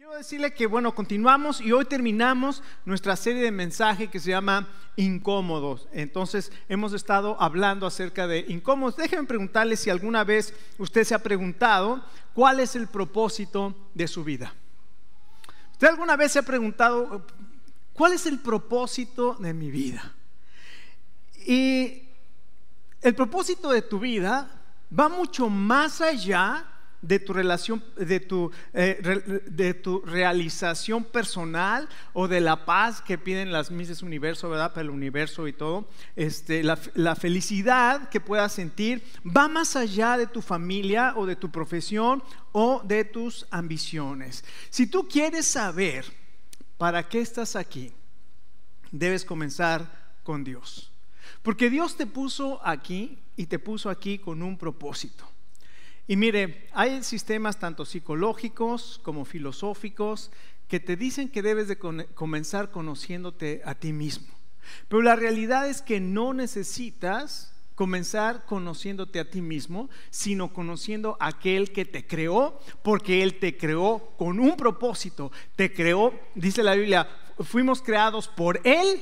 Quiero decirle que, continuamos y hoy terminamos nuestra serie de mensajes que se llama Incómodos. Entonces, hemos estado hablando acerca de incómodos. Déjenme preguntarle si alguna vez usted se ha preguntado cuál es el propósito de su vida. ¿Usted alguna vez se ha preguntado cuál es el propósito de mi vida? Y el propósito de tu vida va mucho más allá de tu relación, de tu realización personal o de la paz que piden las Misses Universo, ¿verdad? Para el universo y todo. La felicidad que puedas sentir va más allá de tu familia o de tu profesión o de tus ambiciones. Si tú quieres saber para qué estás aquí, debes comenzar con Dios. Porque Dios te puso aquí y te puso aquí con un propósito. Y mire, hay sistemas tanto psicológicos como filosóficos que te dicen que debes de comenzar conociéndote a ti mismo. Pero la realidad es que no necesitas comenzar conociéndote a ti mismo, sino conociendo a aquel que te creó, porque Él te creó con un propósito. Te creó, dice la Biblia, fuimos creados por Él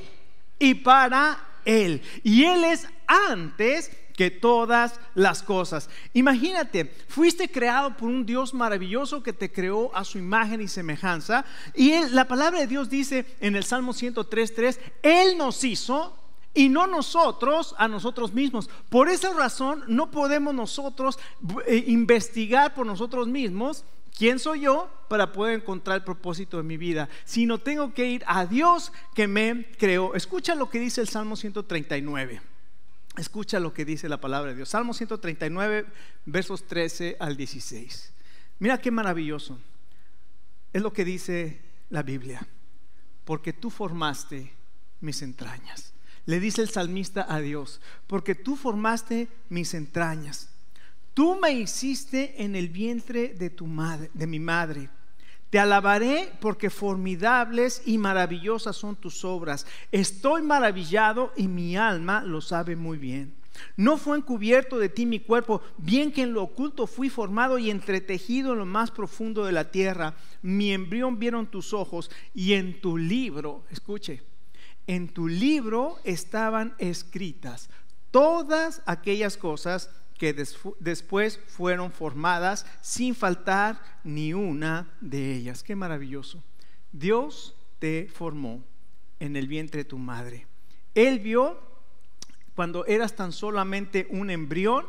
y para Él. Y Él es antes que todas las cosas. Imagínate, fuiste creado por un Dios maravilloso que te creó a su imagen y semejanza. Y la palabra de Dios dice en el Salmo 103:3, Él nos hizo y no nosotros a nosotros mismos. Por esa razón no podemos nosotros investigar por nosotros mismos quién soy yo para poder encontrar el propósito de mi vida, sino tengo que ir a Dios que me creó. Escucha lo que dice el Salmo 139. Escucha lo que dice la palabra de Dios. Salmo 139, versos 13 al 16. Mira qué maravilloso. Es lo que dice la Biblia. Porque tú formaste mis entrañas. Le dice el salmista a Dios. Porque tú formaste mis entrañas. Tú me hiciste en el vientre de mi madre. Te alabaré porque formidables y maravillosas son tus obras. Estoy maravillado y mi alma lo sabe muy bien. No fue encubierto de ti mi cuerpo, bien que en lo oculto fui formado y entretejido en lo más profundo de la tierra. Mi embrión vieron tus ojos y en tu libro, escuche, en tu libro estaban escritas todas aquellas cosas que después fueron formadas sin faltar ni una de ellas. Qué maravilloso. Dios te formó en el vientre de tu madre. Él vio cuando eras tan solamente un embrión,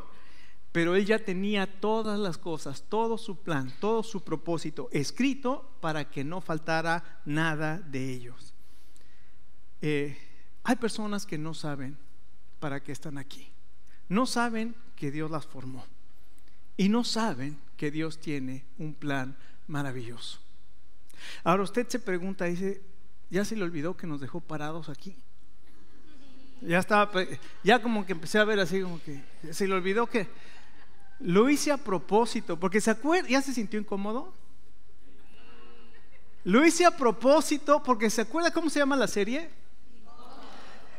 pero Él ya tenía todas las cosas, todo su plan, todo su propósito escrito para que no faltara nada de ellos. Hay personas que no saben para qué están aquí. No saben que Dios las formó y no saben que Dios tiene un plan maravilloso. Ahora usted se pregunta, dice, ¿ya se le olvidó que nos dejó parados aquí? Ya como que empecé a ver así como que se le olvidó que lo hice a propósito, porque se acuerda, ¿ya se sintió incómodo? Lo hice a propósito porque se acuerda cómo se llama la serie.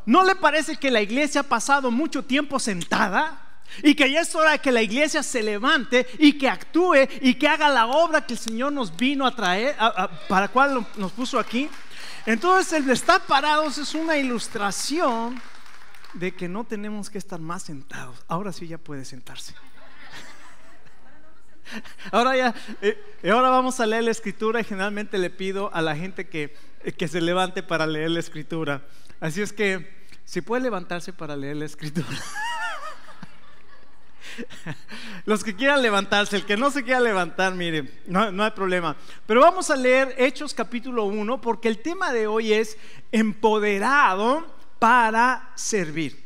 ¿No le parece que la iglesia ha pasado mucho tiempo sentada? Y que ya es hora de que la iglesia se levante y que actúe y que haga la obra que el Señor nos vino a traer, para cual nos puso aquí. Entonces el de estar parados es una ilustración de que no tenemos que estar más sentados. Ahora sí ya puede sentarse. Ahora vamos a leer la escritura y generalmente le pido a la gente que se levante para leer la escritura. Así es que si puede levantarse para leer la escritura. Los que quieran levantarse, el que no se quiera levantar, mire, no hay problema. Pero vamos a leer Hechos capítulo 1 porque el tema de hoy es empoderado para servir.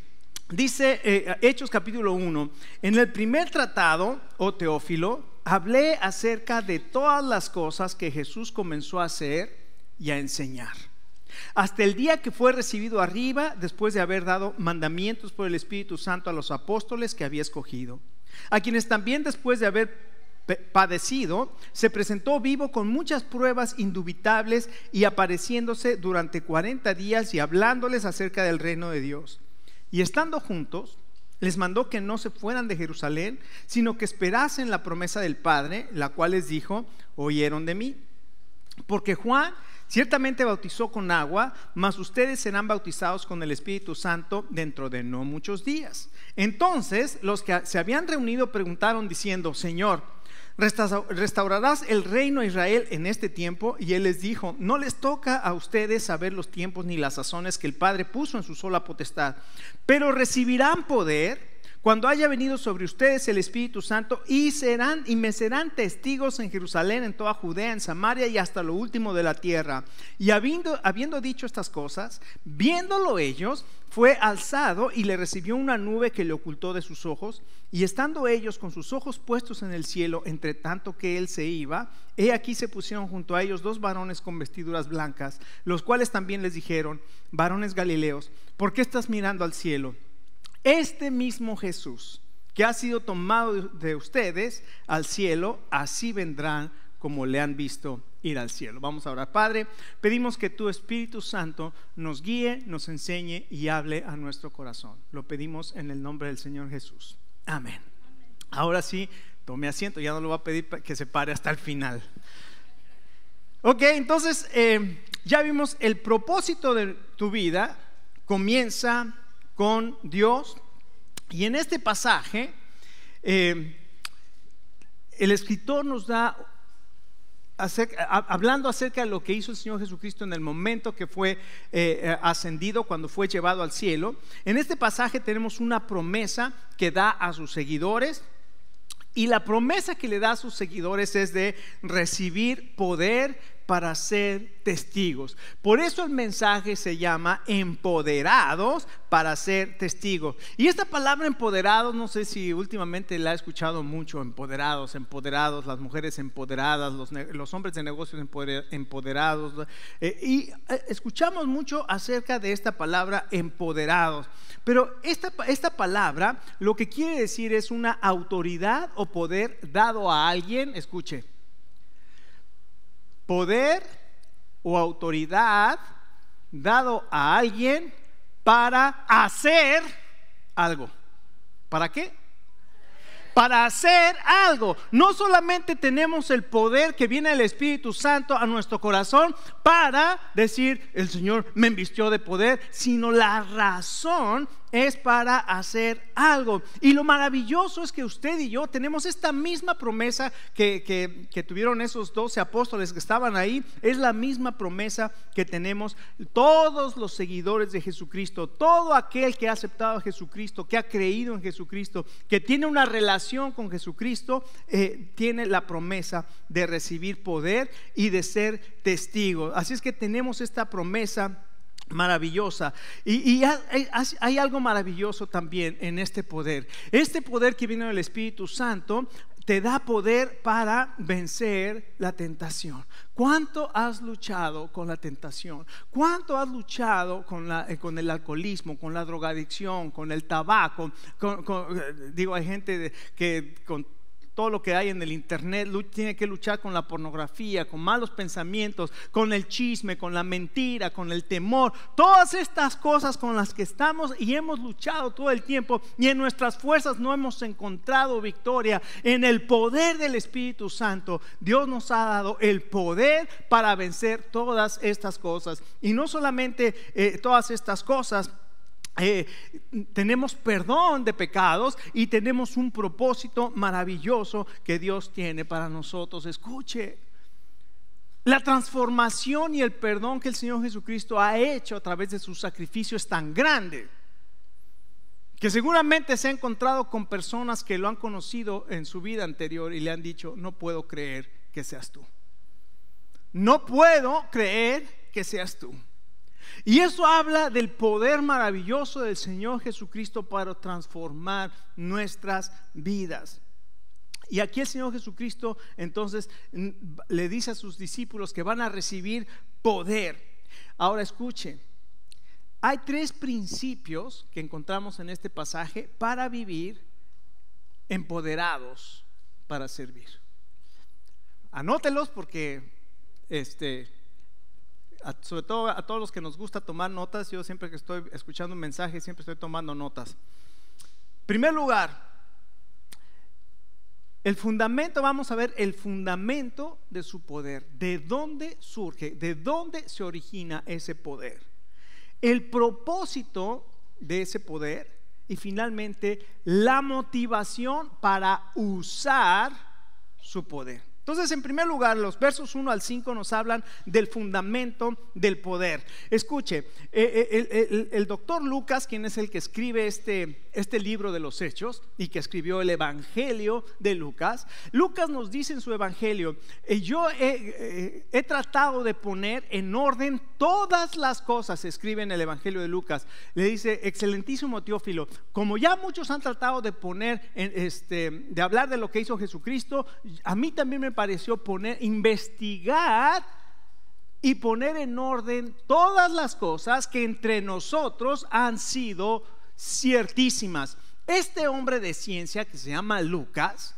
Dice Hechos capítulo 1: en el primer tratado, oh Teófilo, hablé acerca de todas las cosas que Jesús comenzó a hacer y a enseñar, hasta el día que fue recibido arriba, después de haber dado mandamientos por el Espíritu Santo a los apóstoles que había escogido, a quienes también después de haber padecido se presentó vivo con muchas pruebas indubitables y apareciéndose durante 40 días y hablándoles acerca del reino de Dios. Y estando juntos, les mandó que no se fueran de Jerusalén, sino que esperasen la promesa del Padre, la cual les dijo: oyeron de mí. Porque Juan ciertamente bautizó con agua, mas ustedes serán bautizados con el Espíritu Santo dentro de no muchos días. Entonces los que se habían reunido preguntaron diciendo: Señor, ¿restaurarás el reino de Israel en este tiempo? Y él les dijo: no les toca a ustedes saber los tiempos ni las sazones que el Padre puso en su sola potestad, pero recibirán poder cuando haya venido sobre ustedes el Espíritu Santo, y me serán testigos en Jerusalén, en toda Judea, en Samaria y hasta lo último de la tierra. Y habiendo dicho estas cosas, viéndolo ellos, fue alzado y le recibió una nube que le ocultó de sus ojos. Y estando ellos con sus ojos puestos en el cielo, entre tanto que él se iba, he aquí se pusieron junto a ellos 2 varones con vestiduras blancas, los cuales también les dijeron: varones Galileos, ¿por qué estás mirando al cielo? Este mismo Jesús que ha sido tomado de ustedes al cielo, así vendrán como le han visto ir al cielo. Vamos a orar. Padre, pedimos que tu Espíritu Santo nos guíe, nos enseñe y hable a nuestro corazón. Lo pedimos en el nombre del Señor Jesús. Amén. Ahora sí, tome asiento, ya no lo voy a pedir que se pare hasta el final. Ok, entonces ya vimos el propósito de tu vida. Comienza con Dios, y en este pasaje el escritor nos da hablando acerca de lo que hizo el Señor Jesucristo en el momento que fue ascendido, cuando fue llevado al cielo. En este pasaje tenemos una promesa que da a sus seguidores, y la promesa que le da a sus seguidores es de recibir poder para ser testigos. Por eso el mensaje se llama empoderados para ser testigos. Y esta palabra empoderados, no sé si últimamente la he escuchado mucho: empoderados, las mujeres empoderadas, los hombres de negocios empoderados, y escuchamos mucho acerca de esta palabra empoderados. Pero esta palabra lo que quiere decir es una autoridad o poder dado a alguien. Escuche: poder o autoridad dado a alguien para hacer algo. ¿Para qué? Para hacer algo. No solamente tenemos el poder que viene del Espíritu Santo a nuestro corazón para decir: el Señor me invistió de poder, sino la razón es para hacer algo. Y lo maravilloso es que usted y yo tenemos esta misma promesa que tuvieron esos 12 apóstoles que estaban ahí. Es la misma promesa que tenemos todos los seguidores de Jesucristo. Todo aquel que ha aceptado a Jesucristo, que ha creído en Jesucristo, que tiene una relación con Jesucristo, tiene la promesa de recibir poder y de ser testigo. Así es que tenemos esta promesa maravillosa, y hay algo maravilloso también en este poder. Este poder que viene del Espíritu Santo te da poder para vencer la tentación. ¿Cuánto has luchado con la tentación? ¿Cuánto has luchado con el alcoholismo, con la drogadicción, con el tabaco? Hay gente que con todo lo que hay en el internet tiene que luchar con la pornografía, con malos pensamientos, con el chisme, con la mentira, con el temor. Todas estas cosas con las que estamos y hemos luchado todo el tiempo, y en nuestras fuerzas no hemos encontrado victoria. En el poder del Espíritu Santo, Dios nos ha dado el poder para vencer todas estas cosas. Y no solamente todas estas cosas, tenemos perdón de pecados y tenemos un propósito maravilloso que Dios tiene para nosotros. Escuche, la transformación y el perdón que el Señor Jesucristo ha hecho a través de su sacrificio es tan grande que seguramente se ha encontrado con personas que lo han conocido en su vida anterior y le han dicho: no puedo creer que seas tú, no puedo creer que seas tú. Y eso habla del poder maravilloso del Señor Jesucristo para transformar nuestras vidas. Y aquí el Señor Jesucristo entonces le dice a sus discípulos que van a recibir poder. Ahora escuche, hay 3 principios que encontramos en este pasaje para vivir empoderados para servir. Anótelos porque sobre todo a todos los que nos gusta tomar notas. Yo siempre que estoy escuchando un mensaje siempre estoy tomando notas. En primer lugar, El fundamento, vamos a ver el fundamento de su poder. ¿De dónde surge? ¿De dónde se origina ese poder? El propósito de ese poder y finalmente la motivación para usar su poder. Entonces, en primer lugar, los versos 1 al 5 nos hablan del fundamento del poder. Escuche, el doctor Lucas, quien es el que escribe este libro de los Hechos y que escribió el Evangelio de Lucas, Lucas nos dice en su Evangelio: yo he tratado de poner en orden todas las cosas. Escribe en el Evangelio de Lucas, le dice: excelentísimo Teófilo, como ya muchos han tratado de poner, de hablar de lo que hizo Jesucristo, a mí también me pareció investigar y poner en orden todas las cosas que entre nosotros han sido ciertísimas. Este hombre de ciencia que se llama Lucas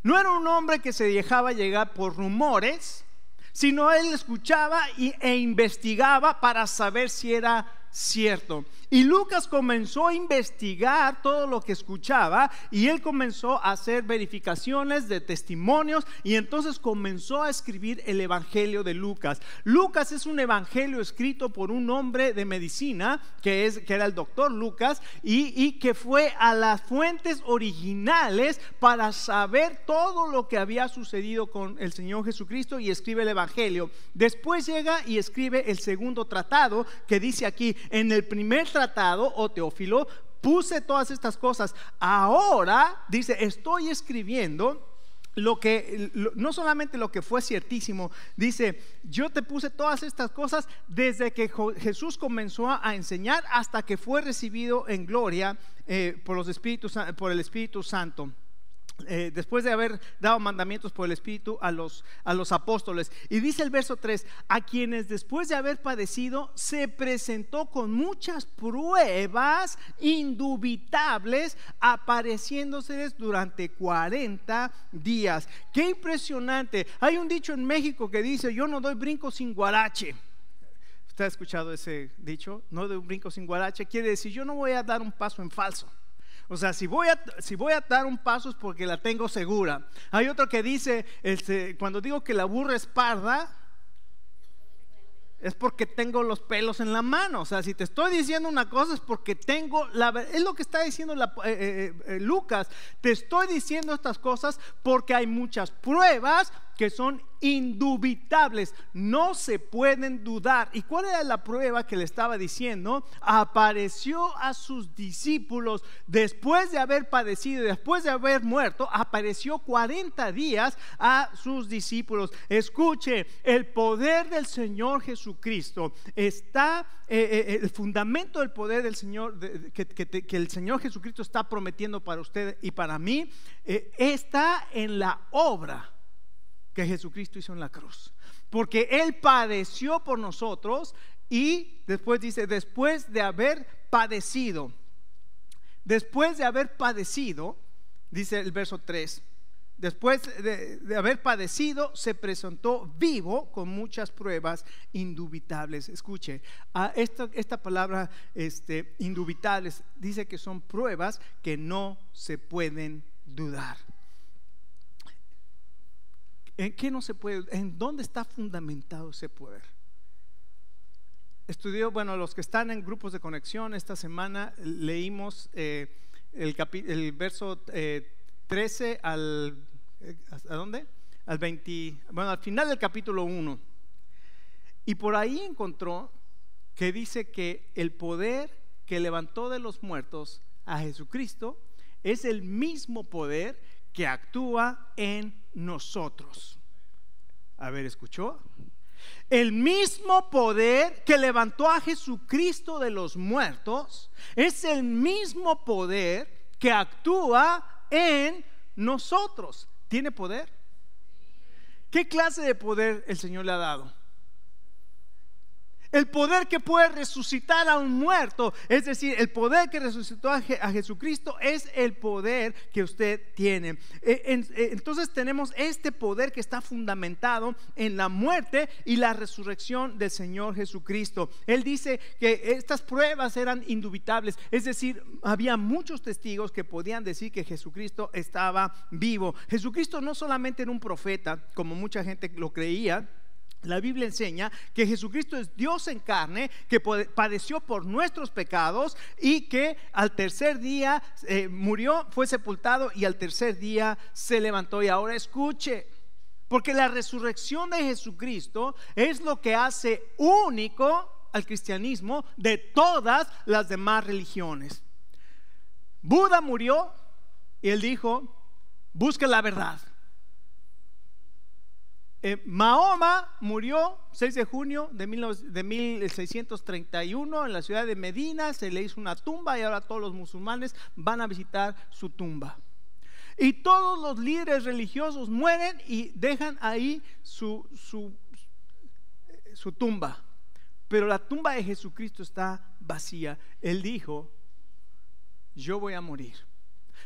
no era un hombre que se dejaba llegar por rumores, sino él escuchaba e investigaba para saber si era cierto. Y Lucas comenzó a investigar todo lo que escuchaba, y él comenzó a hacer verificaciones de testimonios, y entonces comenzó a escribir el Evangelio de Lucas. Lucas es un evangelio escrito por un hombre de medicina que era el doctor Lucas, y que fue a las fuentes originales para saber todo lo que había sucedido con el Señor Jesucristo, y escribe el Evangelio. Después llega y escribe el segundo tratado, que dice aquí: en el primer tratado, oh Teófilo, puse todas estas cosas. Ahora, dice, estoy escribiendo no solamente lo que fue ciertísimo, dice: yo te puse todas estas cosas desde que Jesús comenzó a enseñar hasta que fue recibido en gloria por el Espíritu Santo. Después de haber dado mandamientos por el Espíritu a los apóstoles. Y dice el verso 3: a quienes después de haber padecido se presentó con muchas pruebas indubitables, apareciéndoseles durante 40 días. ¡Qué impresionante! Hay un dicho en México que dice: yo no doy brinco sin guarache. ¿Usted ha escuchado ese dicho? No doy un brinco sin guarache. Quiere decir, yo no voy a dar un paso en falso. O sea, si voy a dar un paso es porque la tengo segura. Hay otro que dice, cuando digo que la burra es parda, es porque tengo los pelos en la mano. O sea, si te estoy diciendo una cosa es porque tengo es lo que está diciendo Lucas. Te estoy diciendo estas cosas porque hay muchas pruebas que son indubitables, no se pueden dudar. ¿Y cuál era la prueba que le estaba diciendo? Apareció a sus discípulos después de haber padecido, después de haber muerto. Apareció 40 días a sus discípulos. Escuche, el poder del Señor Jesucristo está, el fundamento del poder del Señor que el Señor Jesucristo está prometiendo para usted y para mí, está en la obra que Jesucristo hizo en la cruz, porque Él padeció por nosotros. Y después dice: después de haber padecido, dice el verso 3, después de haber padecido se presentó vivo con muchas pruebas indubitables. Escuche, esta palabra indubitables dice que son pruebas que no se pueden dudar. ¿En qué no se puede? ¿En dónde está fundamentado ese poder? Los que están en grupos de conexión, esta semana leímos el verso 13 ¿a dónde? Al 20, al final del capítulo 1. Y por ahí encontró que dice que el poder que levantó de los muertos a Jesucristo es el mismo poder que actúa en nosotros. A ver, ¿escuchó? El mismo poder que levantó a Jesucristo de los muertos es el mismo poder que actúa en nosotros. ¿Tiene poder? ¿Qué clase de poder el Señor le ha dado? El poder que puede resucitar a un muerto, es decir, el poder que resucitó a Jesucristo es el poder que usted tiene. Entonces tenemos este poder que está fundamentado en la muerte y la resurrección del Señor Jesucristo. Él dice que estas pruebas eran indubitables, es decir, había muchos testigos que podían decir que Jesucristo estaba vivo. Jesucristo no solamente era un profeta, como mucha gente lo creía. La Biblia enseña que Jesucristo es Dios en carne, que padeció por nuestros pecados y que al tercer día murió, fue sepultado y al tercer día se levantó. Y ahora escuche, porque la resurrección de Jesucristo es lo que hace único al cristianismo de todas las demás religiones. Buda murió y él dijo: busca la verdad. Mahoma murió 6 de junio de 1631 en la ciudad de Medina. Se le hizo una tumba y ahora todos los musulmanes van a visitar su tumba. Y todos los líderes religiosos mueren y dejan ahí su tumba. Pero la tumba de Jesucristo está vacía. Él dijo: yo voy a morir.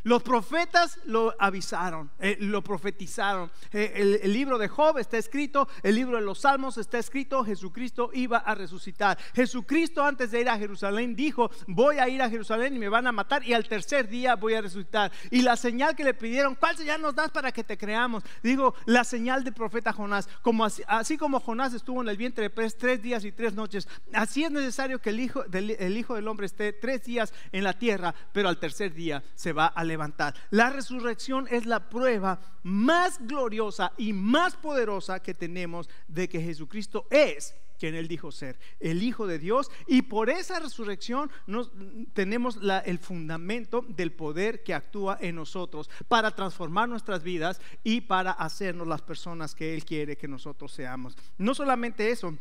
Los profetas lo avisaron, lo profetizaron. El libro de Job está escrito, el libro de los Salmos está escrito. Jesucristo iba a resucitar. Jesucristo, antes de ir a Jerusalén, dijo: voy a ir a Jerusalén y me van a matar y al tercer día voy a resucitar. Y la señal que le pidieron: ¿cuál señal nos das para que te creamos? Dijo: la señal del profeta Jonás. Así como Jonás estuvo en el vientre de pez 3 días y 3 noches, así es necesario que el Hijo del Hombre esté 3 días en la tierra, pero al tercer día se va a levantar. La resurrección es la prueba más gloriosa y más poderosa que tenemos de que Jesucristo es quien Él dijo ser, el Hijo de Dios. Y por esa resurrección tenemos el fundamento del poder que actúa en nosotros para transformar nuestras vidas y para hacernos las personas que Él quiere que nosotros seamos. No solamente eso,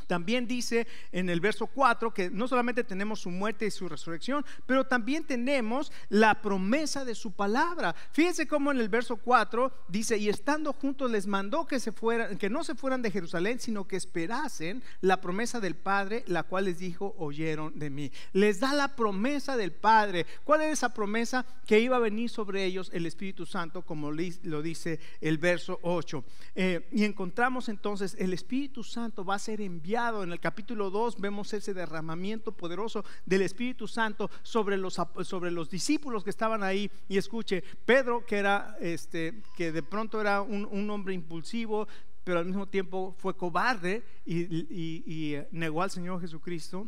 también dice en el verso 4 que no solamente tenemos su muerte y su resurrección, pero también tenemos la promesa de su palabra. Fíjense cómo en el verso 4 dice: y estando juntos les mandó que no se fueran de Jerusalén, sino que esperasen la promesa del Padre, la cual les dijo: oyeron de mí. Les da la promesa del Padre. ¿Cuál es esa promesa? Que iba a venir sobre ellos el Espíritu Santo, como lo dice el verso 8. Y encontramos entonces el Espíritu Santo va a ser enviado. En el capítulo 2 vemos ese derramamiento poderoso del Espíritu Santo sobre los discípulos que estaban ahí. Y escuche, Pedro, que de pronto era un hombre impulsivo, pero al mismo tiempo fue cobarde y negó al Señor Jesucristo.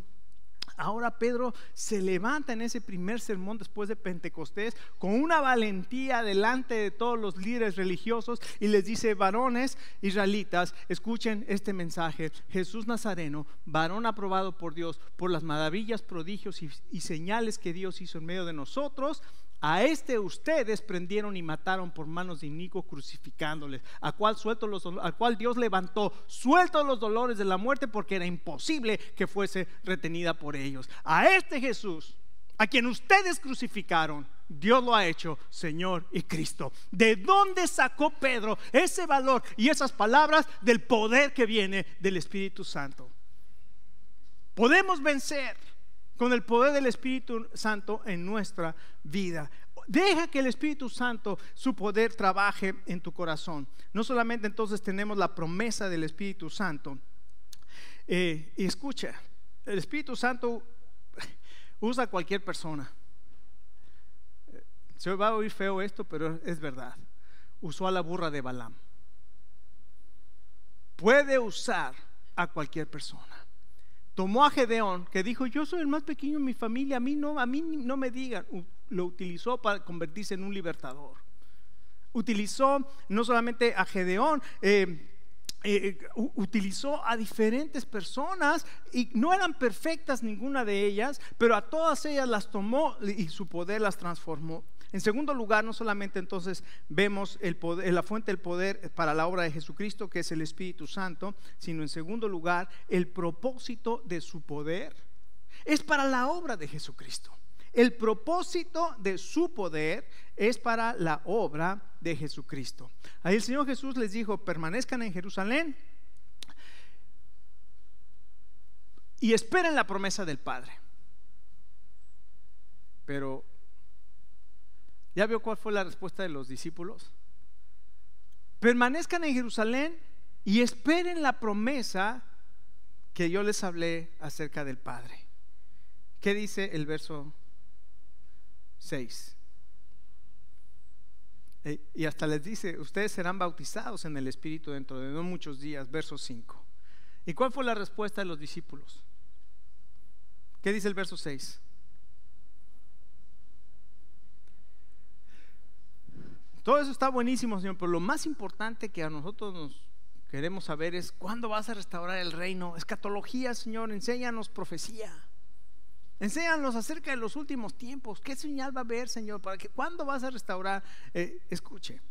Ahora Pedro se levanta en ese primer sermón después de Pentecostés con una valentía delante de todos los líderes religiosos y les dice: varones israelitas, escuchen este mensaje. Jesús Nazareno, varón aprobado por Dios por las maravillas, prodigios y señales que Dios hizo en medio de nosotros, a ustedes prendieron y mataron por manos de inicuos, crucificándoles, al cual Dios levantó sueltos los dolores de la muerte, porque era imposible que fuese retenida por ellos. A Jesús, a quien ustedes crucificaron, Dios lo ha hecho Señor y Cristo. ¿De dónde sacó Pedro ese valor y esas palabras? Del poder que viene del Espíritu Santo. Podemos vencer con el poder del Espíritu Santo en nuestra vida. Deja que el Espíritu Santo, su poder, trabaje en tu corazón. No solamente entonces tenemos la promesa del Espíritu Santo, y escucha, el Espíritu Santo usa a cualquier persona. Se va a oír feo esto, pero es verdad. Usó a la burra de Balaam. Puede usar a cualquier persona. Tomó a Gedeón, que dijo: yo soy el más pequeño en mi familia, a mí no me digan. Lo utilizó para convertirse en un libertador. Utilizó no solamente a Gedeón, utilizó a diferentes personas, y no eran perfectas ninguna de ellas, pero a todas ellas las tomó y su poder las transformó. En segundo lugar, no solamente entonces vemos la fuente del poder para la obra de Jesucristo, que es el Espíritu Santo, sino en segundo lugar, el propósito de su poder es para la obra de Jesucristo. El propósito de su poder es para la obra de Jesucristo. Ahí el Señor Jesús les dijo: permanezcan en Jerusalén y esperen la promesa del Padre. Pero ¿ya vio cuál fue la respuesta de los discípulos? Permanezcan en Jerusalén y esperen la promesa que yo les hablé acerca del Padre. ¿Qué dice el verso 6? Y hasta les dice: ustedes serán bautizados en el Espíritu dentro de no muchos días. Verso 5. ¿Y cuál fue la respuesta de los discípulos? ¿Qué dice el verso 6? Todo eso está buenísimo, Señor, pero lo más importante que a nosotros nos queremos saber es: ¿cuándo vas a restaurar el reino? Escatología, Señor, enséñanos profecía. Enséñanos acerca de los últimos tiempos. ¿Qué señal va a haber, Señor? ¿Cuándo vas a restaurar? Escuche,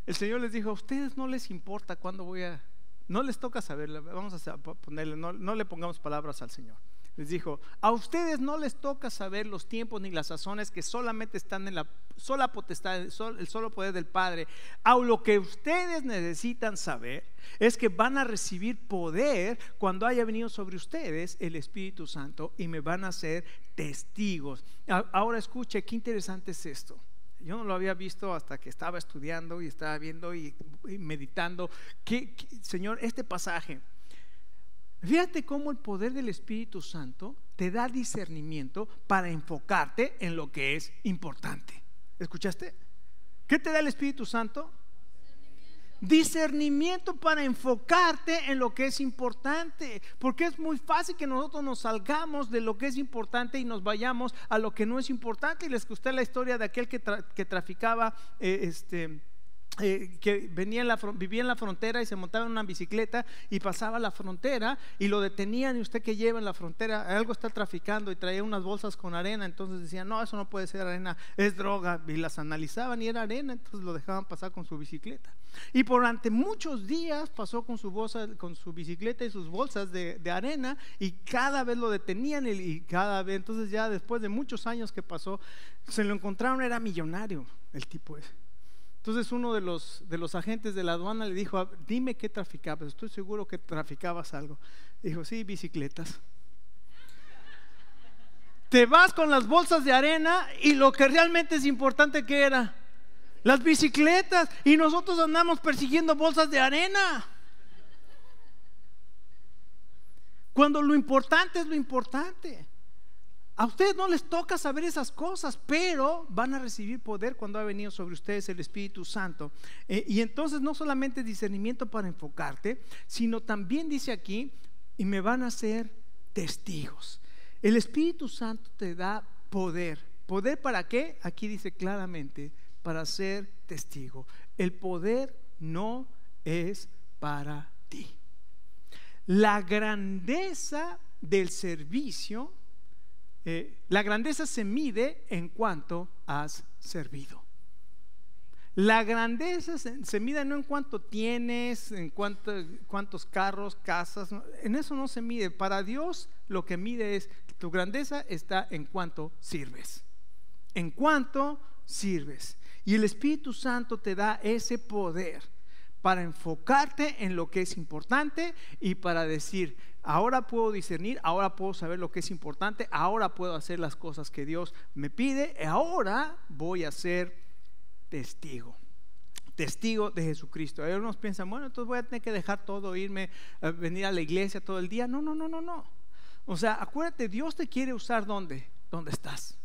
el Señor les dijo: a ustedes no les importa cuándo voy a... No les toca saber, vamos a ponerle, no le pongamos palabras al Señor. Les dijo: a ustedes no les toca saber los tiempos ni las sazones que solamente están en la sola potestad, el solo poder del Padre. A lo que ustedes necesitan saber es que van a recibir poder cuando haya venido sobre ustedes el Espíritu Santo, y me van a ser testigos. Ahora escuche, qué interesante es esto. Yo no lo había visto hasta que estaba estudiando y estaba viendo y meditando. Señor, este pasaje, fíjate cómo el poder del Espíritu Santo te da discernimiento para enfocarte en lo que es importante. ¿Escuchaste? ¿Qué te da el Espíritu Santo? Discernimiento para enfocarte en lo que es importante, porque es muy fácil que nosotros nos salgamos de lo que es importante y nos vayamos a lo que no es importante. Y les conté la historia de aquel que traficaba que vivía en la frontera y se montaba en una bicicleta y pasaba la frontera y lo detenían. Y usted que lleva en la frontera, algo está traficando, y traía unas bolsas con arena. Entonces decían: no, eso no puede ser arena, es droga. Y las analizaban y era arena, entonces lo dejaban pasar con su bicicleta. Y durante muchos días pasó con su bicicleta y sus bolsas de arena, y cada vez lo detenían y cada vez. Entonces ya después de muchos años que pasó, se lo encontraron, era millonario el tipo ese. Entonces uno de los agentes de la aduana le dijo: dime qué traficabas, estoy seguro que traficabas algo. Dijo: sí, bicicletas. Te vas con las bolsas de arena y lo que realmente es importante, ¿qué era? Las bicicletas. Y nosotros andamos persiguiendo bolsas de arena, cuando lo importante es lo importante. A ustedes no les toca saber esas cosas, pero van a recibir poder cuando ha venido sobre ustedes el Espíritu Santo. Y entonces no solamente discernimiento para enfocarte, sino también dice aquí: y me van a ser testigos. El Espíritu Santo te da poder. ¿Poder para qué? Aquí dice claramente: para ser testigo. El poder no es para ti. La grandeza del servicio, la grandeza se mide en cuanto has servido. La grandeza se mide no en cuánto tienes, en cuántos carros, casas. En eso no se mide. Para Dios lo que mide es: tu grandeza está en cuánto sirves. En cuánto sirves. Y el Espíritu Santo te da ese poder para enfocarte en lo que es importante y para decir: ahora puedo discernir, ahora puedo saber lo que es importante, ahora puedo hacer las cosas que Dios me pide, ahora voy a ser testigo de Jesucristo. Algunos piensan: bueno, entonces voy a tener que dejar todo, irme a venir a la iglesia todo el día. No. O sea, acuérdate, Dios te quiere usar ¿dónde? ¿Dónde estás?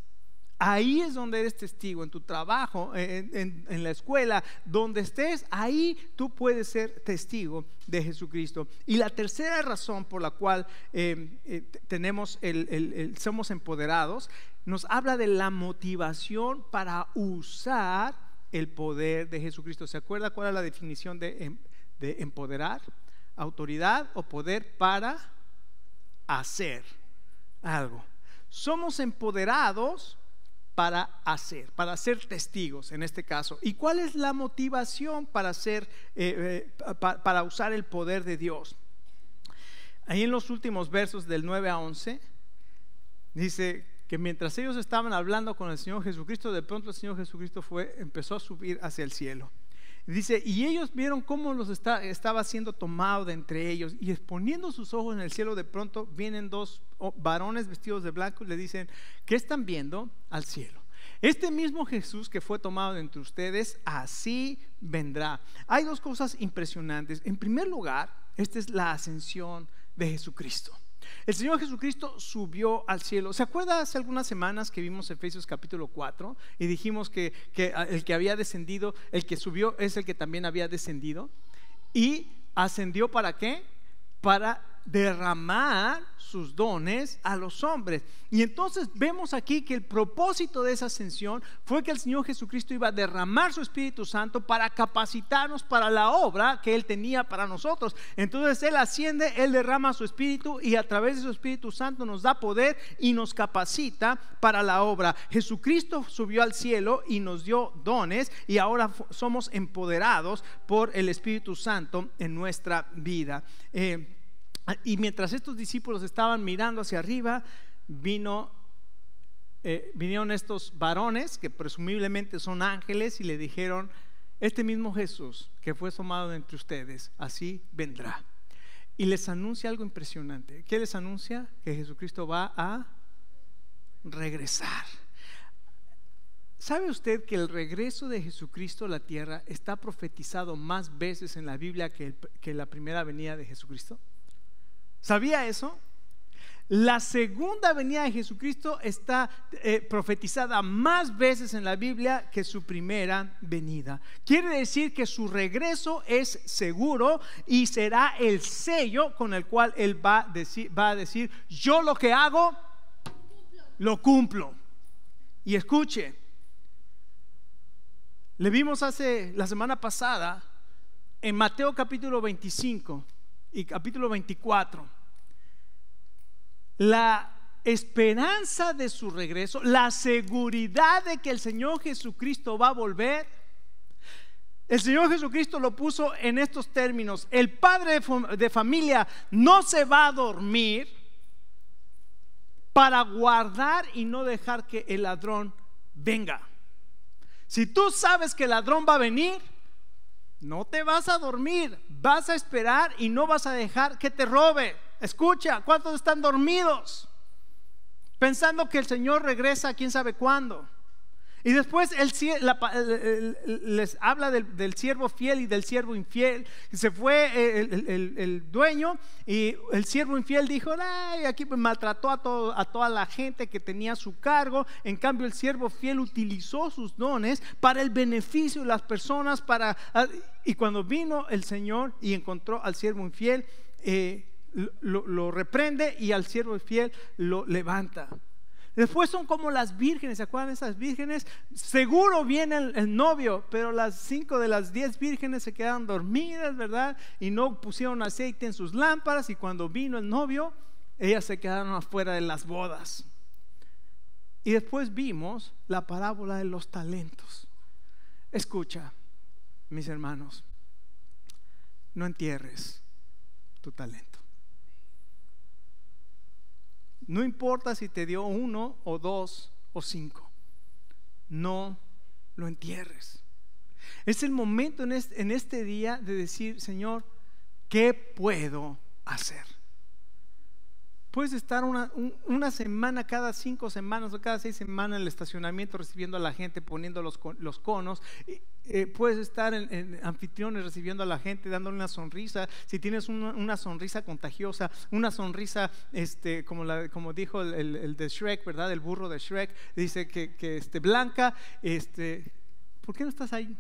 Ahí es donde eres testigo, en tu trabajo, en la escuela, donde estés, ahí tú puedes ser testigo de Jesucristo. Y la tercera razón por la cual tenemos somos empoderados, nos habla de la motivación para usar el poder de Jesucristo. ¿Se acuerda cuál es la definición de empoderar? Autoridad o poder para hacer algo. Somos empoderados para ser testigos en este caso. ¿Y cuál es la motivación para para usar el poder de Dios? Ahí en los últimos versos del 9 a 11 dice que mientras ellos estaban hablando con el Señor Jesucristo, de pronto el Señor Jesucristo empezó a subir hacia el cielo. Dice, y ellos vieron cómo estaba siendo tomado de entre ellos, y poniendo sus ojos en el cielo, de pronto vienen dos varones vestidos de blanco y le dicen, ¿qué están viendo? Al cielo. Este mismo Jesús que fue tomado de entre ustedes, así vendrá. Hay dos cosas impresionantes. En primer lugar, esta es la ascensión de Jesucristo. El Señor Jesucristo subió al cielo. ¿Se acuerda hace algunas semanas que vimos Efesios capítulo 4 y dijimos que el que había descendido, el que subió es el que también había descendido? ¿Y ascendió para qué? Para derramar sus dones a los hombres. Y entonces vemos aquí que el propósito de esa ascensión fue que el Señor Jesucristo iba a derramar su Espíritu Santo para capacitarnos para la obra que Él tenía para nosotros. Entonces Él asciende, Él derrama su Espíritu y a través de su Espíritu Santo nos da poder y nos capacita para la obra. Jesucristo subió al cielo y nos dio dones, y ahora somos empoderados por el Espíritu Santo en nuestra vida. Y mientras estos discípulos estaban mirando hacia arriba, vinieron estos varones que presumiblemente son ángeles y le dijeron, este mismo Jesús que fue tomado de entre ustedes, así vendrá. Y les anuncia algo impresionante. ¿Qué les anuncia? Que Jesucristo va a regresar. ¿Sabe usted que el regreso de Jesucristo a la tierra está profetizado más veces en la Biblia que la primera venida de Jesucristo? ¿Sabía eso? La segunda venida de Jesucristo está profetizada más veces en la Biblia que su primera venida. Quiere decir que su regreso es seguro y será el sello con el cual Él va a decir, yo lo que hago, lo cumplo. Y escuche, le vimos la semana pasada en Mateo capítulo 25 y capítulo 24, la esperanza de su regreso, la seguridad de que el Señor Jesucristo va a volver. El Señor Jesucristo lo puso en estos términos: el padre de familia no se va a dormir para guardar y no dejar que el ladrón venga. Si tú sabes que el ladrón va a venir, no te vas a dormir, vas a esperar y no vas a dejar que te robe. Escucha, ¿cuántos están dormidos pensando que el Señor regresa quién sabe cuándo? Y después les habla del siervo fiel y del siervo infiel. Se fue el dueño y el siervo infiel dijo, ay, aquí maltrató a toda la gente que tenía a su cargo. En cambio el siervo fiel utilizó sus dones para el beneficio de las personas. Y cuando vino el Señor y encontró al siervo infiel, lo reprende y al siervo fiel lo levanta. Después son como las vírgenes. ¿Se acuerdan de esas vírgenes? Seguro viene el novio, pero las 5 de las 10 vírgenes se quedaron dormidas, ¿verdad? Y no pusieron aceite en sus lámparas, y cuando vino el novio, ellas se quedaron afuera de las bodas. Y después vimos la parábola de los talentos. Escucha, mis hermanos, no entierres tu talento. No importa si te dio 1 o 2 o 5, no lo entierres. Es el momento en este día de decir, Señor, ¿qué puedo hacer? Puedes estar una semana, cada 5 semanas o cada 6 semanas en el estacionamiento recibiendo a la gente, poniendo los conos. Puedes estar en anfitriones recibiendo a la gente, dándole una sonrisa. Si tienes una sonrisa contagiosa, una sonrisa como dijo el de Shrek, ¿verdad? El burro de Shrek, dice que blanca, ¿por qué no estás ahí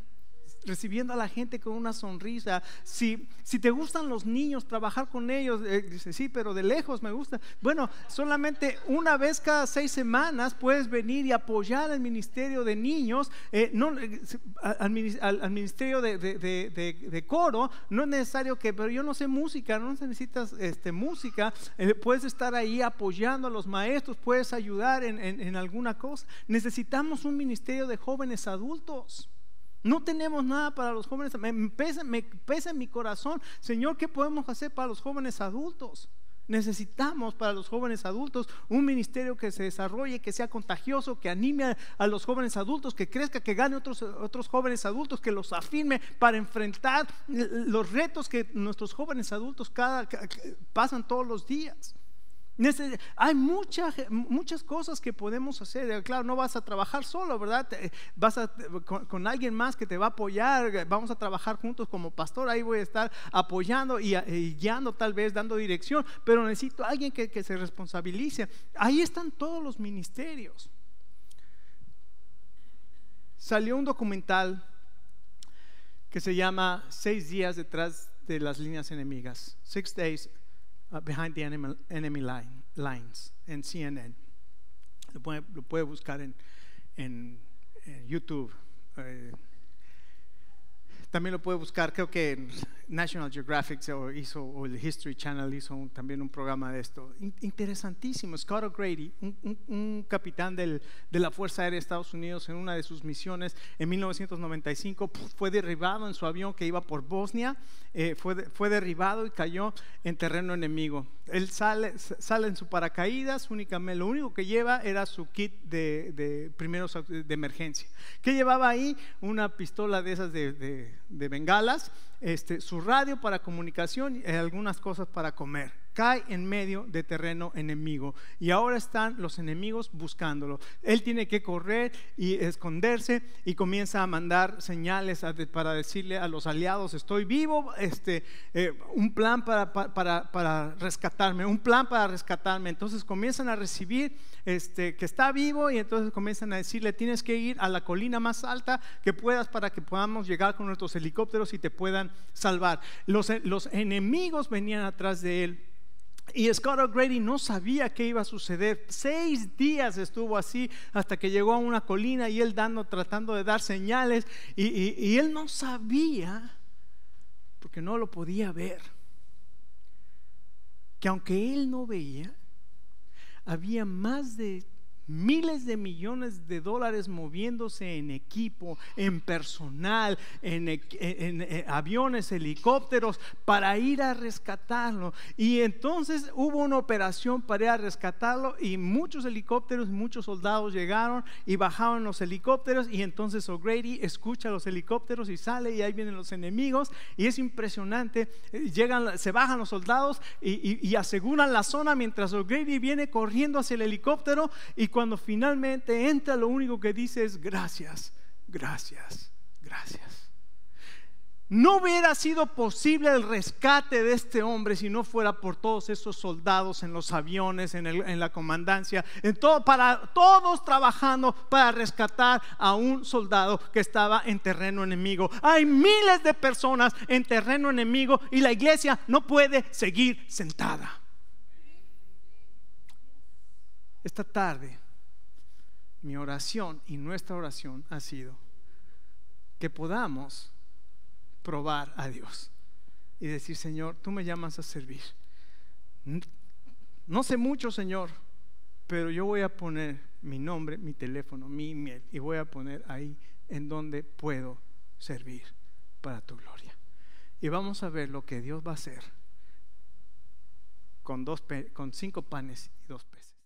recibiendo a la gente con una sonrisa? Si te gustan los niños, trabajar con ellos, dice, sí, pero de lejos me gusta. Bueno, solamente una vez cada 6 semanas puedes venir y apoyar al ministerio de niños, al ministerio de coro. No es necesario pero yo no sé música, no necesitas música, puedes estar ahí apoyando a los maestros, puedes ayudar en alguna cosa. Necesitamos un ministerio de jóvenes adultos. No tenemos nada para los jóvenes. Me pesa en mi corazón, Señor, ¿qué podemos hacer para los jóvenes adultos? Necesitamos para los jóvenes adultos un ministerio que se desarrolle, que sea contagioso, que anime a los jóvenes adultos, que crezca, que gane otros jóvenes adultos, que los afirme para enfrentar los retos que nuestros jóvenes adultos pasan todos los días. Hay muchas cosas que podemos hacer. Claro, no vas a trabajar solo, ¿verdad? Vas con alguien más que te va a apoyar. Vamos a trabajar juntos como pastor. Ahí voy a estar apoyando y guiando, tal vez dando dirección, pero necesito a alguien que se responsabilice. Ahí están todos los ministerios. Salió un documental que se llama 6 días detrás de las líneas enemigas, 6 Days Behind the Enemy Lines, en CNN. Lo puede buscar en YouTube. También lo puede buscar, creo que en National Geographic o el History Channel hizo también un programa de esto. Interesantísimo. Scott O'Grady, un capitán de la Fuerza Aérea de Estados Unidos, en una de sus misiones en 1995, fue derribado en su avión que iba por Bosnia. Fue derribado y cayó en terreno enemigo. Él sale en su paracaídas, únicamente lo único que lleva era su kit de primeros de emergencia. ¿Qué llevaba ahí? Una pistola de esas de bengalas, su radio para comunicación y algunas cosas para comer. Cae en medio de terreno enemigo y ahora están los enemigos buscándolo. Él tiene que correr y esconderse y comienza a mandar señales para decirle a los aliados: estoy vivo, un plan para rescatarme, un plan para rescatarme. Entonces comienzan a recibir que está vivo y entonces comienzan a decirle: tienes que ir a la colina más alta que puedas para que podamos llegar con nuestros helicópteros y te puedan salvar. Los enemigos venían atrás de él. Y Scott O'Grady no sabía qué iba a suceder. 6 días estuvo así hasta que llegó a una colina y él tratando de dar señales y él no sabía, porque no lo podía ver, que aunque él no veía, había más de miles de millones de dólares moviéndose en equipo, en personal, en aviones, helicópteros, para ir a rescatarlo. Y entonces hubo una operación para ir a rescatarlo y muchos helicópteros, muchos soldados llegaron y bajaron los helicópteros, y entonces O'Grady escucha los helicópteros y sale, y ahí vienen los enemigos, y es impresionante. Se bajan los soldados y aseguran la zona mientras O'Grady viene corriendo hacia el helicóptero, y cuando finalmente entra, lo único que dice es: gracias, gracias, gracias. No hubiera sido posible el rescate de este hombre si no fuera por todos esos soldados en los aviones, en la comandancia, para todos trabajando para rescatar a un soldado que estaba en terreno enemigo. Hay miles de personas en terreno enemigo y la iglesia no puede seguir sentada. Esta tarde, mi oración y nuestra oración ha sido que podamos probar a Dios y decir: Señor, tú me llamas a servir. No sé mucho, Señor, pero yo voy a poner mi nombre, mi teléfono, mi email, y voy a poner ahí en donde puedo servir para tu gloria. Y vamos a ver lo que Dios va a hacer con 5 panes y 2 peces.